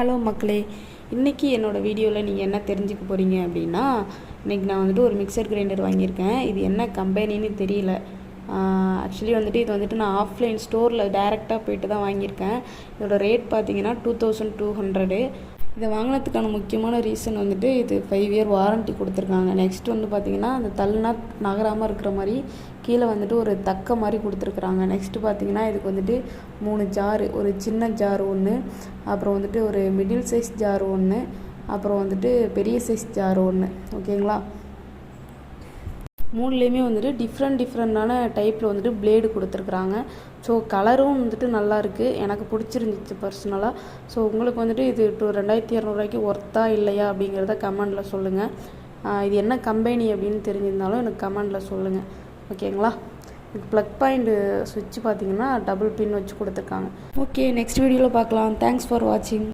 Hello மக்களே, இன்றைக்கி என்னோடய வீடியோவில் நீங்கள் என்ன தெரிஞ்சுக்க போகிறீங்க அப்படின்னா, இன்றைக்கி நான் வந்துட்டு ஒரு மிக்சர் கிரைண்டர் வாங்கியிருக்கேன். இது என்ன கம்பெனின்னு தெரியல. ஆக்சுவலி வந்துட்டு இது வந்துட்டு நான் ஆஃப்லைன் ஸ்டோரில் டைரெக்டாக போயிட்டு தான் வாங்கியிருக்கேன். இதோட ரேட் பார்த்தீங்கன்னா 2200. இதை வாங்கினதுக்கான முக்கியமான ரீசன் வந்துட்டு இது 5 இயர் வாரண்ட்டி கொடுத்துருக்காங்க. நெக்ஸ்ட் வந்து பார்த்திங்கன்னா அந்த தள்ளுனா நகராமல் இருக்கிற மாதிரி கீழே வந்துட்டு ஒரு தக்க மாதிரி கொடுத்துருக்குறாங்க. நெக்ஸ்ட்டு பார்த்திங்கன்னா இதுக்கு வந்துட்டு 3 ஜாரு, ஒரு சின்ன ஜார் ஒன்று, அப்புறம் வந்துட்டு ஒரு மிடில் சைஸ் ஜார் ஒன்று, அப்புறம் வந்துட்டு பெரிய சைஸ் ஜார் ஒன்று. ஓகேங்களா? மூணுலேயுமே வந்துட்டு டிஃப்ரெண்ட்டான டைப்பில் வந்துட்டு பிளேடு கொடுத்துருக்குறாங்க. ஸோ கலரும் வந்துட்டு நல்லாயிருக்கு, எனக்கு பிடிச்சிருந்துச்சு பர்சனலாக. ஸோ உங்களுக்கு வந்துட்டு இது 2200 ஒர்த்தா இல்லையா அப்படிங்கிறத கமெண்டில் சொல்லுங்கள். இது என்ன கம்பெனி அப்படின்னு தெரிஞ்சிருந்தாலும் எனக்கு கமெண்டில் சொல்லுங்கள். ஓகேங்களா? ப்ளக் பாயிண்ட் சுவிட்ச் பார்த்தீங்கன்னா டபுள் பின் வச்சு கொடுத்துருக்காங்க. ஓகே, நெக்ஸ்ட் வீடியோவில் பார்க்கலாம். தேங்க்ஸ் ஃபார் வாட்சிங்.